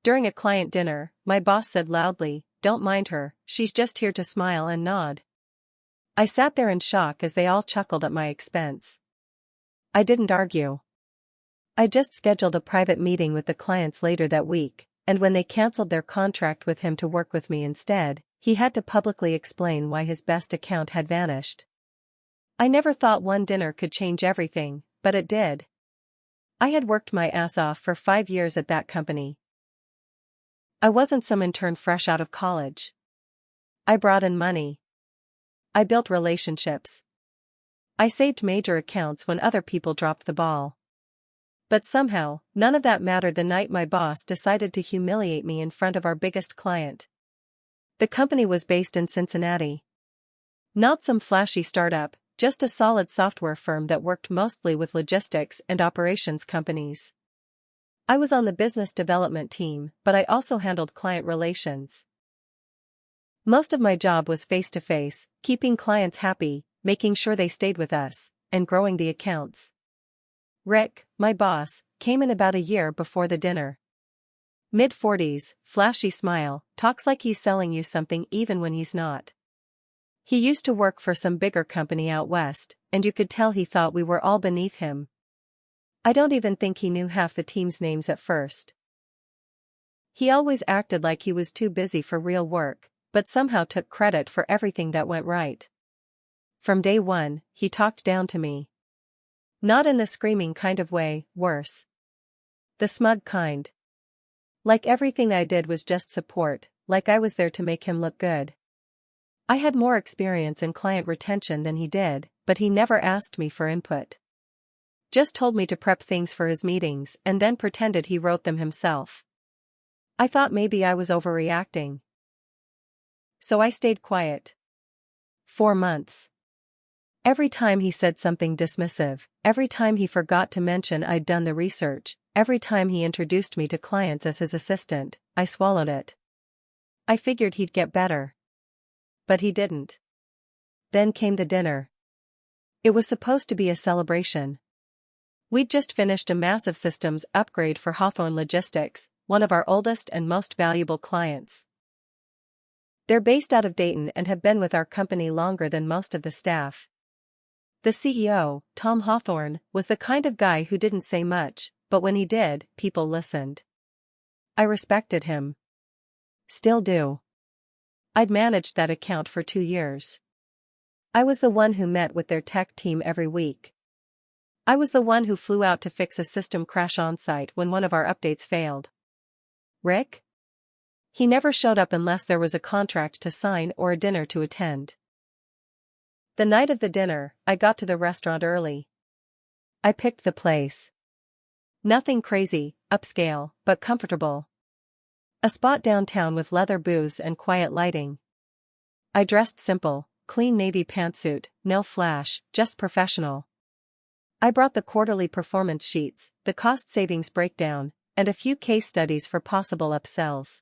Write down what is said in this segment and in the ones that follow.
During a client dinner, my boss said loudly, "Don't mind her, she's just here to smile and nod." I sat there in shock as they all chuckled at my expense. I didn't argue. I just scheduled a private meeting with the clients later that week, and when they canceled their contract with him to work with me instead, he had to publicly explain why his best account had vanished. I never thought one dinner could change everything, but it did. I had worked my ass off for 5 years at that company. I wasn't some intern fresh out of college. I brought in money. I built relationships. I saved major accounts when other people dropped the ball. But somehow, none of that mattered the night my boss decided to humiliate me in front of our biggest client. The company was based in Cincinnati. Not some flashy startup, just a solid software firm that worked mostly with logistics and operations companies. I was on the business development team, but I also handled client relations. Most of my job was face-to-face, keeping clients happy, making sure they stayed with us, and growing the accounts. Rick, my boss, came in about a year before the dinner. Mid-40s, flashy smile, talks like he's selling you something even when he's not. He used to work for some bigger company out west, and you could tell he thought we were all beneath him. I don't even think he knew half the team's names at first. He always acted like he was too busy for real work, but somehow took credit for everything that went right. From day one, he talked down to me. Not in the screaming kind of way, worse. The smug kind. Like everything I did was just support, like I was there to make him look good. I had more experience in client retention than he did, but he never asked me for input. Just told me to prep things for his meetings and then pretended he wrote them himself. I thought maybe I was overreacting. So I stayed quiet. 4 months. Every time he said something dismissive, every time he forgot to mention I'd done the research, every time he introduced me to clients as his assistant, I swallowed it. I figured he'd get better. But he didn't. Then came the dinner. It was supposed to be a celebration. We'd just finished a massive systems upgrade for Hawthorne Logistics, one of our oldest and most valuable clients. They're based out of Dayton and have been with our company longer than most of the staff. The CEO, Tom Hawthorne, was the kind of guy who didn't say much, but when he did, people listened. I respected him. Still do. I'd managed that account for 2 years. I was the one who met with their tech team every week. I was the one who flew out to fix a system crash on-site when one of our updates failed. Rick? He never showed up unless there was a contract to sign or a dinner to attend. The night of the dinner, I got to the restaurant early. I picked the place. Nothing crazy, upscale, but comfortable. A spot downtown with leather booths and quiet lighting. I dressed simple, clean navy pantsuit, no flash, just professional. I brought the quarterly performance sheets, the cost savings breakdown, and a few case studies for possible upsells.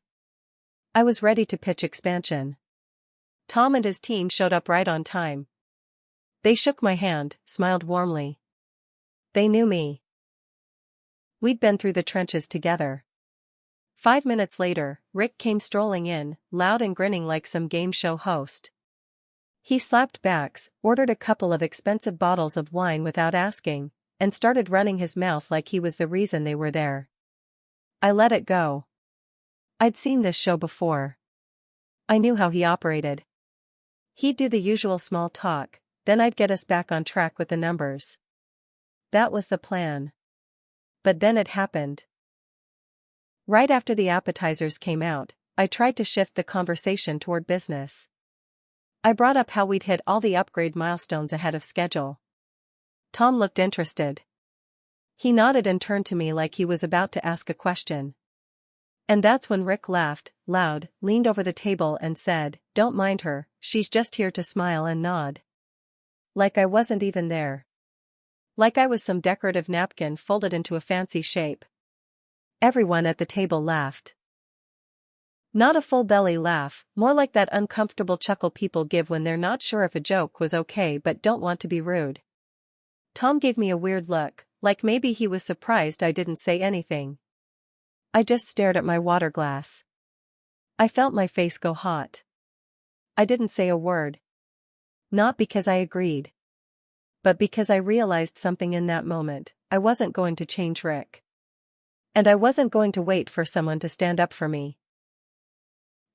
I was ready to pitch expansion. Tom and his team showed up right on time. They shook my hand, smiled warmly. They knew me. We'd been through the trenches together. 5 minutes later, Rick came strolling in, loud and grinning like some game show host. He slapped backs, ordered a couple of expensive bottles of wine without asking, and started running his mouth like he was the reason they were there. I let it go. I'd seen this show before. I knew how he operated. He'd do the usual small talk, then I'd get us back on track with the numbers. That was the plan. But then it happened. Right after the appetizers came out, I tried to shift the conversation toward business. I brought up how we'd hit all the upgrade milestones ahead of schedule. Tom looked interested. He nodded and turned to me like he was about to ask a question. And that's when Rick laughed, loud, leaned over the table and said, "Don't mind her, she's just here to smile and nod." Like I wasn't even there. Like I was some decorative napkin folded into a fancy shape. Everyone at the table laughed. Not a full belly laugh, more like that uncomfortable chuckle people give when they're not sure if a joke was okay but don't want to be rude. Tom gave me a weird look, like maybe he was surprised I didn't say anything. I just stared at my water glass. I felt my face go hot. I didn't say a word. Not because I agreed, but because I realized something in that moment. I wasn't going to change Rick. And I wasn't going to wait for someone to stand up for me.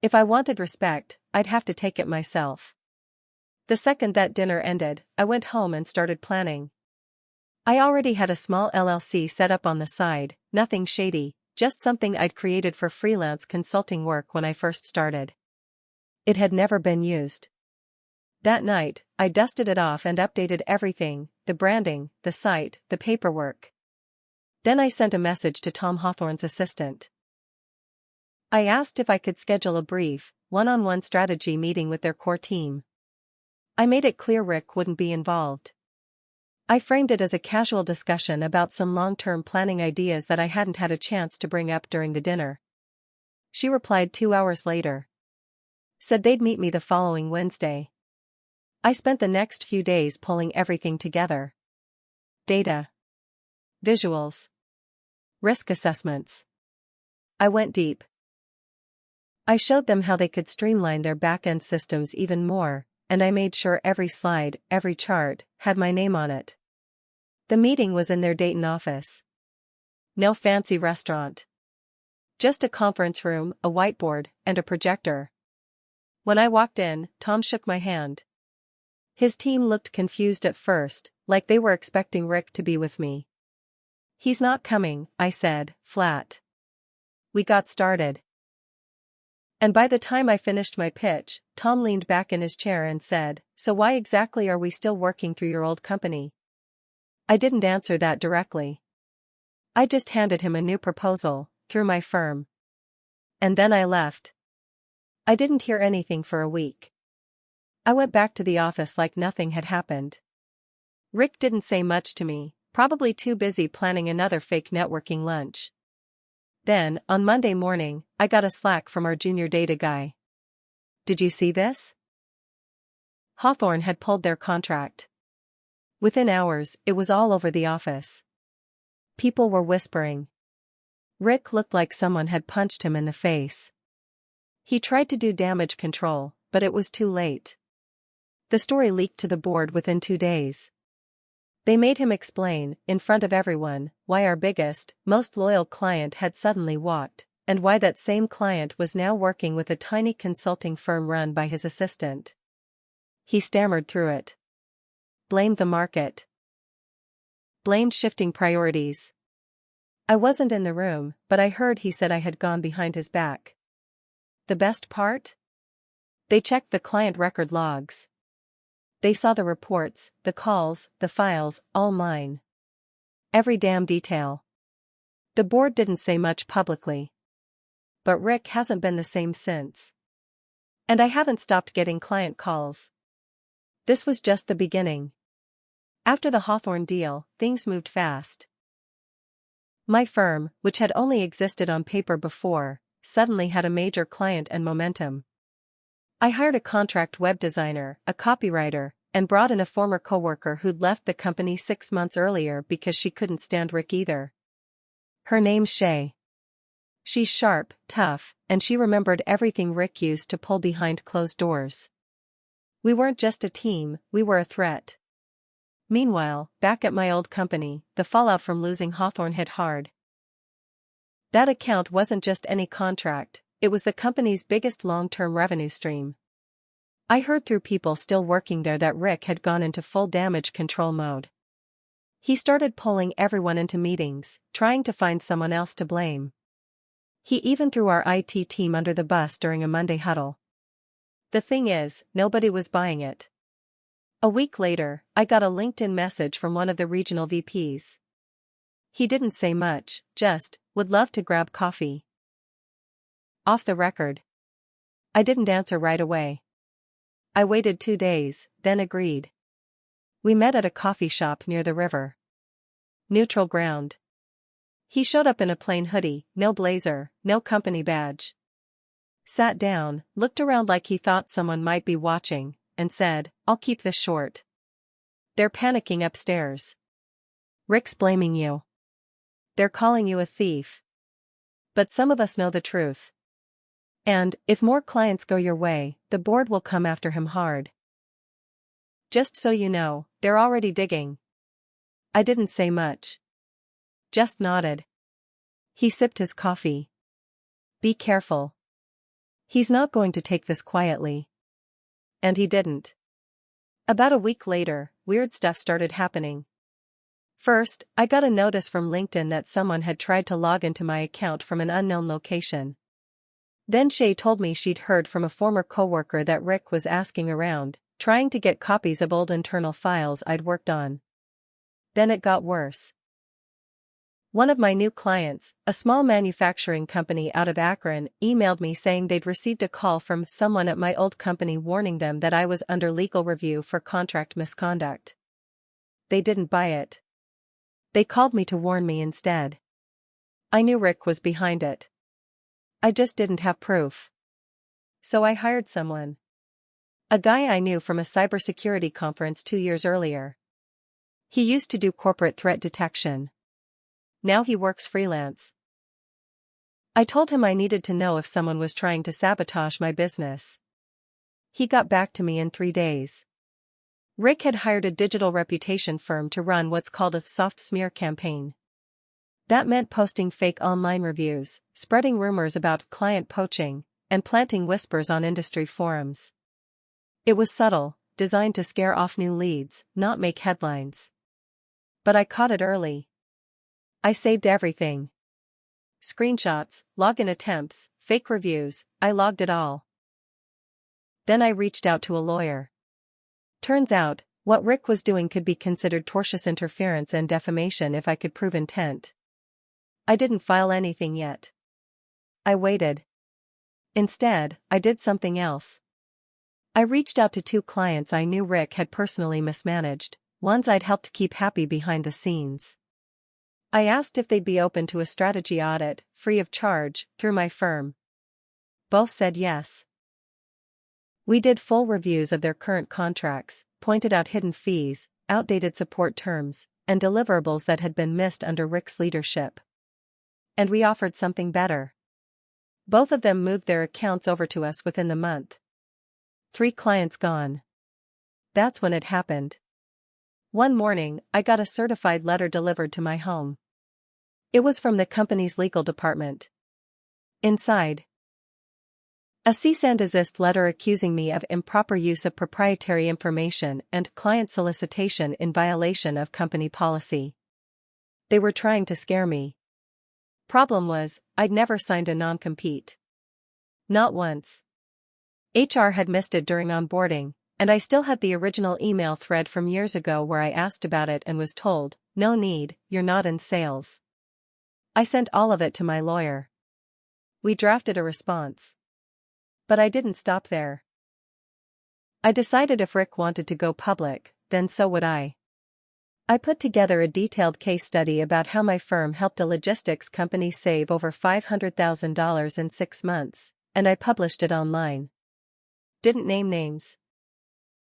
If I wanted respect, I'd have to take it myself. The second that dinner ended, I went home and started planning. I already had a small LLC set up on the side, nothing shady, just something I'd created for freelance consulting work when I first started. It had never been used. That night, I dusted it off and updated everything, the branding, the site, the paperwork. Then I sent a message to Tom Hawthorne's assistant. I asked if I could schedule a brief, one-on-one strategy meeting with their core team. I made it clear Rick wouldn't be involved. I framed it as a casual discussion about some long-term planning ideas that I hadn't had a chance to bring up during the dinner. She replied 2 hours later. Said they'd meet me the following Wednesday. I spent the next few days pulling everything together. Data. Visuals. Risk assessments. I went deep. I showed them how they could streamline their back-end systems even more, and I made sure every slide, every chart, had my name on it. The meeting was in their Dayton office. No fancy restaurant. Just a conference room, a whiteboard, and a projector. When I walked in, Tom shook my hand. His team looked confused at first, like they were expecting Rick to be with me. "He's not coming," I said, flat. We got started. And by the time I finished my pitch, Tom leaned back in his chair and said, "So why exactly are we still working through your old company?" I didn't answer that directly. I just handed him a new proposal, through my firm. And then I left. I didn't hear anything for a week. I went back to the office like nothing had happened. Rick didn't say much to me, probably too busy planning another fake networking lunch. Then, on Monday morning, I got a Slack from our junior data guy. "Did you see this?" Hawthorne had pulled their contract. Within hours, it was all over the office. People were whispering. Rick looked like someone had punched him in the face. He tried to do damage control, but it was too late. The story leaked to the board within 2 days. They made him explain, in front of everyone, why our biggest, most loyal client had suddenly walked, and why that same client was now working with a tiny consulting firm run by his assistant. He stammered through it. Blamed the market. Blamed shifting priorities. I wasn't in the room, but I heard he said I had gone behind his back. The best part? They checked the client record logs. They saw the reports, the calls, the files, all mine. Every damn detail. The board didn't say much publicly. But Rick hasn't been the same since. And I haven't stopped getting client calls. This was just the beginning. After the Hawthorne deal, things moved fast. My firm, which had only existed on paper before, suddenly had a major client and momentum. I hired a contract web designer, a copywriter, and brought in a former coworker who'd left the company 6 months earlier because she couldn't stand Rick either. Her name's Shay. She's sharp, tough, and she remembered everything Rick used to pull behind closed doors. We weren't just a team, we were a threat. Meanwhile, back at my old company, the fallout from losing Hawthorne hit hard. That account wasn't just any contract, it was the company's biggest long-term revenue stream. I heard through people still working there that Rick had gone into full damage control mode. He started pulling everyone into meetings, trying to find someone else to blame. He even threw our IT team under the bus during a Monday huddle. The thing is, nobody was buying it. A week later, I got a LinkedIn message from one of the regional VPs. He didn't say much, just, "Would love to grab coffee." Off the record. I didn't answer right away. I waited 2 days, then agreed. We met at a coffee shop near the river. Neutral ground. He showed up in a plain hoodie, no blazer, no company badge. Sat down, looked around like he thought someone might be watching, and said, "I'll keep this short. They're panicking upstairs. Rick's blaming you. They're calling you a thief. but some of us know the truth. And, if more clients go your way, the board will come after him hard. Just so you know, they're already digging. I didn't say much. Just nodded. He sipped his coffee. Be careful. He's not going to take this quietly. And he didn't. About a week later, weird stuff started happening. First, I got a notice from LinkedIn that someone had tried to log into my account from an unknown location. Then Shay told me she'd heard from a former coworker that Rick was asking around, trying to get copies of old internal files I'd worked on. Then it got worse. One of my new clients, a small manufacturing company out of Akron, emailed me saying they'd received a call from someone at my old company warning them that I was under legal review for contract misconduct. They didn't buy it. They called me to warn me instead. I knew Rick was behind it. I just didn't have proof. So I hired someone. A guy I knew from a cybersecurity conference 2 years earlier. He used to do corporate threat detection. Now he works freelance. I told him I needed to know if someone was trying to sabotage my business. He got back to me in 3 days. Rick had hired a digital reputation firm to run what's called a soft smear campaign. That meant posting fake online reviews, spreading rumors about client poaching, and planting whispers on industry forums. It was subtle, designed to scare off new leads, not make headlines. But I caught it early. I saved everything. Screenshots, login attempts, fake reviews, I logged it all. Then I reached out to a lawyer. Turns out, what Rick was doing could be considered tortious interference and defamation if I could prove intent. I didn't file anything yet. I waited. Instead, I did something else. I reached out to 2 clients I knew Rick had personally mismanaged, ones I'd helped keep happy behind the scenes. I asked if they'd be open to a strategy audit, free of charge, through my firm. Both said yes. We did full reviews of their current contracts, pointed out hidden fees, outdated support terms, and deliverables that had been missed under Rick's leadership. And we offered something better. Both of them moved their accounts over to us within the month. 3 clients gone. That's when it happened. One morning, I got a certified letter delivered to my home. It was from the company's legal department. Inside, a cease and desist letter accusing me of improper use of proprietary information and client solicitation in violation of company policy. They were trying to scare me. Problem was, I'd never signed a non-compete. Not once. HR had missed it during onboarding, and I still had the original email thread from years ago where I asked about it and was told, "No need, you're not in sales." I sent all of it to my lawyer. We drafted a response. But I didn't stop there. I decided if Rick wanted to go public, then so would I. I put together a detailed case study about how my firm helped a logistics company save over $500,000 in 6 months, and I published it online. Didn't name names.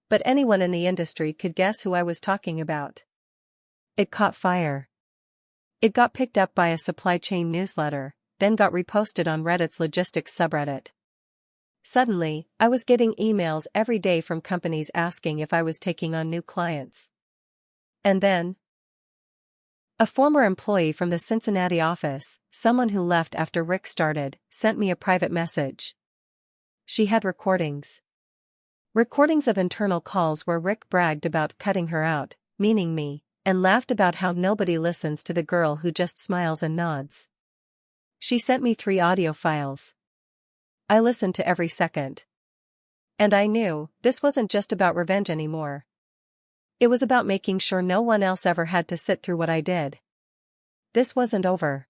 But anyone in the industry could guess who I was talking about. It caught fire. It got picked up by a supply chain newsletter, then got reposted on Reddit's logistics subreddit. Suddenly, I was getting emails every day from companies asking if I was taking on new clients. And then, a former employee from the Cincinnati office, someone who left after Rick started, sent me a private message. She had recordings. Recordings of internal calls where Rick bragged about cutting her out, meaning me, and laughed about how nobody listens to the girl who just smiles and nods. She sent me 3 audio files. I listened to every second. And I knew, this wasn't just about revenge anymore. It was about making sure no one else ever had to sit through what I did. This wasn't over.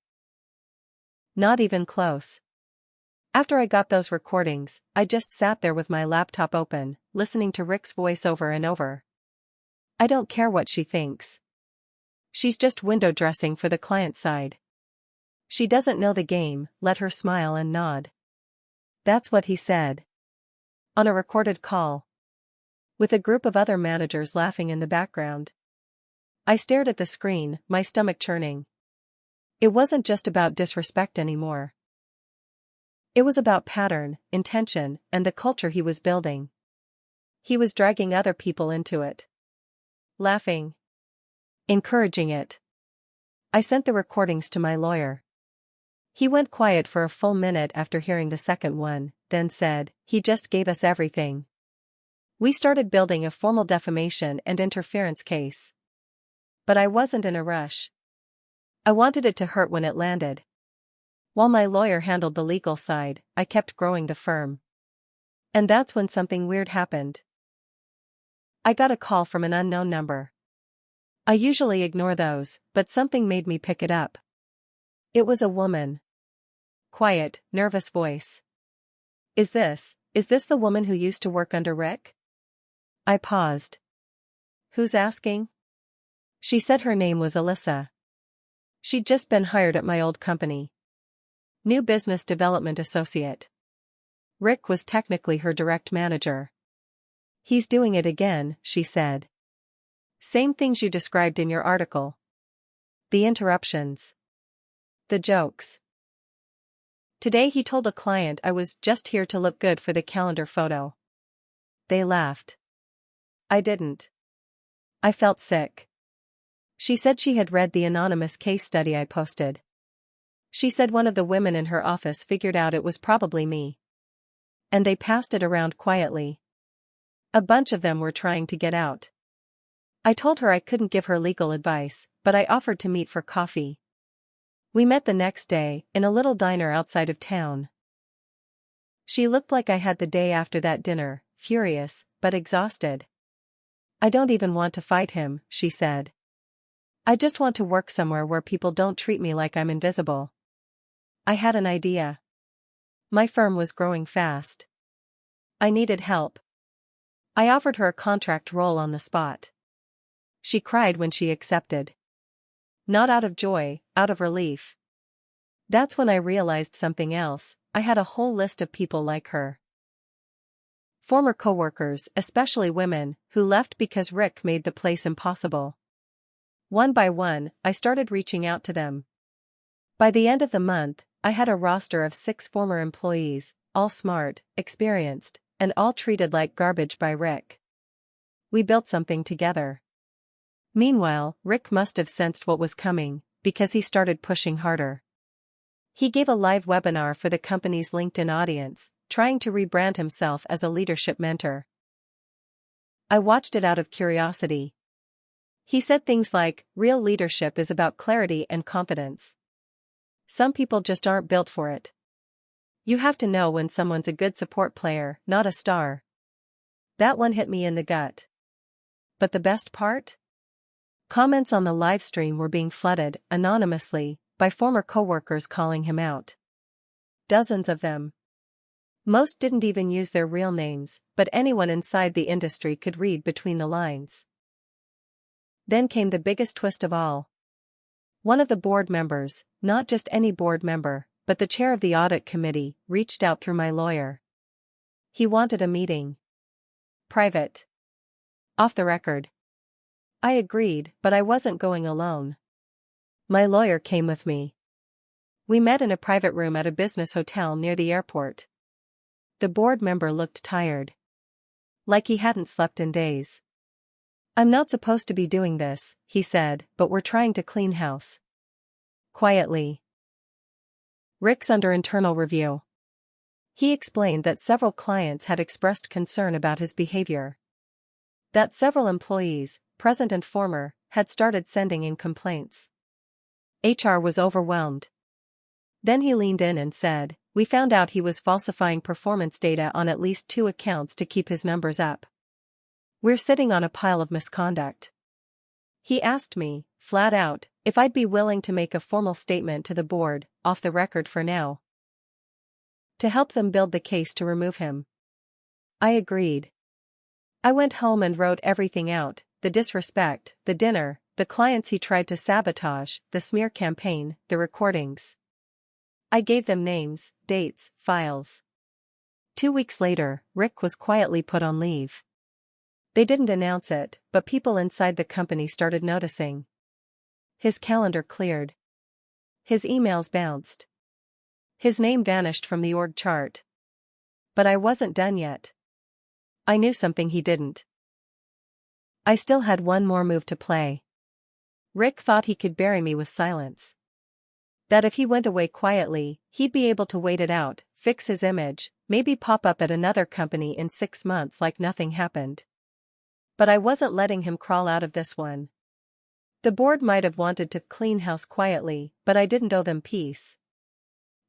Not even close. After I got those recordings, I just sat there with my laptop open, listening to Rick's voice over and over. I don't care what she thinks. She's just window dressing for the client side. She doesn't know the game, let her smile and nod. That's what he said. On a recorded call. With a group of other managers laughing in the background. I stared at the screen, my stomach churning. It wasn't just about disrespect anymore. It was about pattern, intention, and the culture he was building. He was dragging other people into it. Laughing. Encouraging it. I sent the recordings to my lawyer. He went quiet for a full minute after hearing the second one, then said, "He just gave us everything." We started building a formal defamation and interference case. But I wasn't in a rush. I wanted it to hurt when it landed. While my lawyer handled the legal side, I kept growing the firm. And that's when something weird happened. I got a call from an unknown number. I usually ignore those, but something made me pick it up. It was a woman. Quiet, nervous voice. Is this the woman who used to work under Rick?" I paused. "Who's asking?" She said her name was Alyssa. She'd just been hired at my old company. New business development associate. Rick was technically her direct manager. "He's doing it again," she said. "Same things you described in your article. The interruptions. The jokes. Today he told a client I was just here to look good for the calendar photo." They laughed. I didn't. I felt sick. She said she had read the anonymous case study I posted. She said one of the women in her office figured out it was probably me. And they passed it around quietly. A bunch of them were trying to get out. I told her I couldn't give her legal advice, but I offered to meet for coffee. We met the next day, in a little diner outside of town. She looked like I had the day after that dinner, furious, but exhausted. "I don't even want to fight him," she said. "I just want to work somewhere where people don't treat me like I'm invisible." I had an idea. My firm was growing fast. I needed help. I offered her a contract role on the spot. She cried when she accepted. Not out of joy, out of relief. That's when I realized something else. I had a whole list of people like her. Former coworkers, especially women, who left because Rick made the place impossible. One by one, I started reaching out to them. By the end of the month, I had a roster of 6 former employees, all smart, experienced, and all treated like garbage by Rick. We built something together. Meanwhile, Rick must have sensed what was coming, because he started pushing harder. He gave a live webinar for the company's LinkedIn audience, trying to rebrand himself as a leadership mentor. I watched it out of curiosity. He said things like, "Real leadership is about clarity and confidence. Some people just aren't built for it. You have to know when someone's a good support player, not a star." That one hit me in the gut. But the best part? Comments on the live stream were being flooded, anonymously, by former coworkers calling him out. Dozens of them. Most didn't even use their real names, but anyone inside the industry could read between the lines. Then came the biggest twist of all. One of the board members, not just any board member, but the chair of the audit committee, reached out through my lawyer. He wanted a meeting. Private. Off the record. I agreed, but I wasn't going alone. My lawyer came with me. We met in a private room at a business hotel near the airport. The board member looked tired. Like he hadn't slept in days. "I'm not supposed to be doing this," he said, "but we're trying to clean house." Quietly. Rick's under internal review. He explained that several clients had expressed concern about his behavior. That several employees, present and former, had started sending in complaints. HR was overwhelmed. Then he leaned in and said, "We found out he was falsifying performance data on at least 2 accounts to keep his numbers up. We're sitting on a pile of misconduct." He asked me, flat out, if I'd be willing to make a formal statement to the board, off the record for now, to help them build the case to remove him. I agreed. I went home and wrote everything out: the disrespect, the dinner, the clients he tried to sabotage, the smear campaign, the recordings. I gave them names, dates, files. 2 weeks later, Rick was quietly put on leave. They didn't announce it, but people inside the company started noticing. His calendar cleared. His emails bounced. His name vanished from the org chart. But I wasn't done yet. I knew something he didn't. I still had one more move to play. Rick thought he could bury me with silence. That if he went away quietly, he'd be able to wait it out, fix his image, maybe pop up at another company in 6 months like nothing happened. But I wasn't letting him crawl out of this one. The board might have wanted to clean house quietly, but I didn't owe them peace.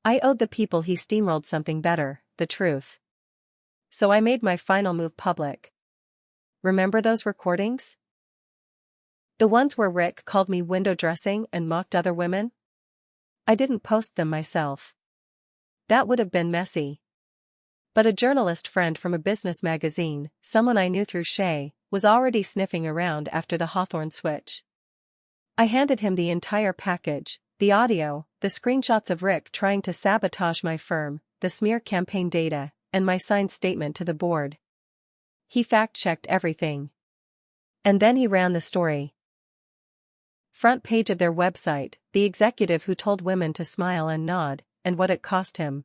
I owed the people he steamrolled something better, the truth. So I made my final move public. Remember those recordings? The ones where Rick called me window dressing and mocked other women? I didn't post them myself. That would have been messy. But a journalist friend from a business magazine, someone I knew through Shay, was already sniffing around after the Hawthorne switch. I handed him the entire package, the audio, the screenshots of Rick trying to sabotage my firm, the smear campaign data, and my signed statement to the board. He fact-checked everything. And then he ran the story. Front page of their website, the executive who told women to smile and nod, and what it cost him.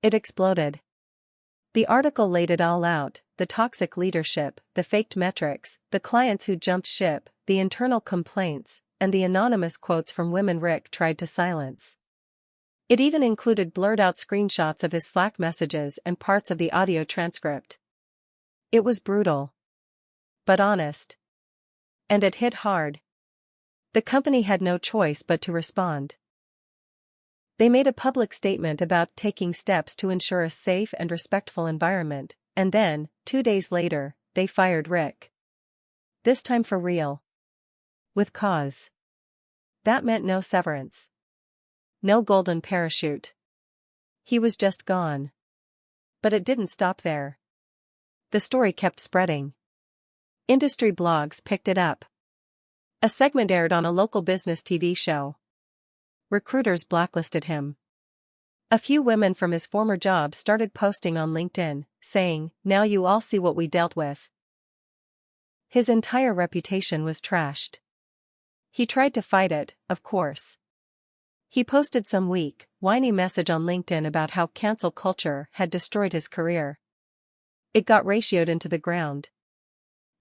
It exploded. The article laid it all out, the toxic leadership, the faked metrics, the clients who jumped ship, the internal complaints, and the anonymous quotes from women Rick tried to silence. It even included blurred-out screenshots of his Slack messages and parts of the audio transcript. It was brutal. But honest. And it hit hard. The company had no choice but to respond. They made a public statement about taking steps to ensure a safe and respectful environment, and then, 2 days later, they fired Rick. This time for real. With cause. That meant no severance. No golden parachute. He was just gone. But it didn't stop there. The story kept spreading. Industry blogs picked it up. A segment aired on a local business TV show. Recruiters blacklisted him. A few women from his former job started posting on LinkedIn, saying, "Now you all see what we dealt with." His entire reputation was trashed. He tried to fight it, of course. He posted some weak, whiny message on LinkedIn about how cancel culture had destroyed his career. It got ratioed into the ground.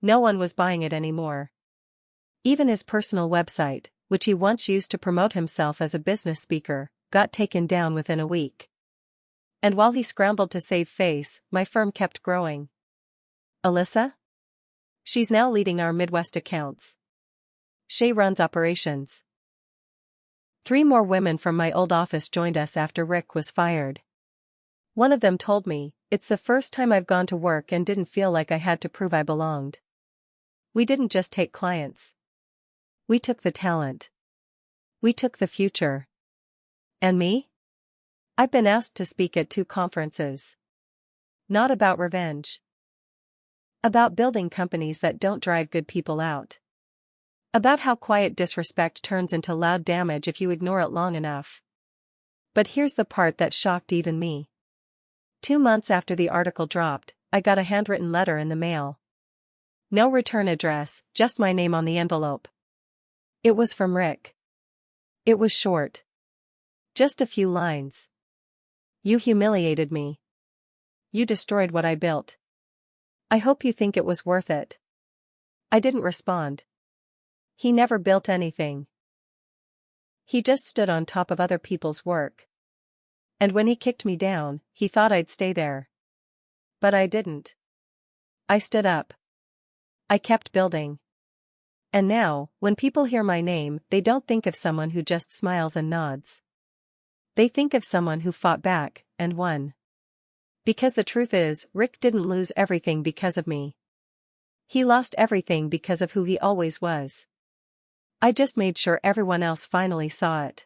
No one was buying it anymore. Even his personal website, which he once used to promote himself as a business speaker, got taken down within a week. And while he scrambled to save face, my firm kept growing. Alyssa? She's now leading our Midwest accounts. Shay runs operations. 3 more women from my old office joined us after Rick was fired. One of them told me, "It's the first time I've gone to work and didn't feel like I had to prove I belonged." We didn't just take clients. We took the talent. We took the future. And me? I've been asked to speak at 2 conferences. Not about revenge. About building companies that don't drive good people out. About how quiet disrespect turns into loud damage if you ignore it long enough. But here's the part that shocked even me. 2 months after the article dropped, I got a handwritten letter in the mail. No return address, just my name on the envelope. It was from Rick. It was short. Just a few lines. "You humiliated me. You destroyed what I built. I hope you think it was worth it." I didn't respond. He never built anything. He just stood on top of other people's work. And when he kicked me down, he thought I'd stay there. But I didn't. I stood up. I kept building. And now, when people hear my name, they don't think of someone who just smiles and nods. They think of someone who fought back, and won. Because the truth is, Rick didn't lose everything because of me. He lost everything because of who he always was. I just made sure everyone else finally saw it.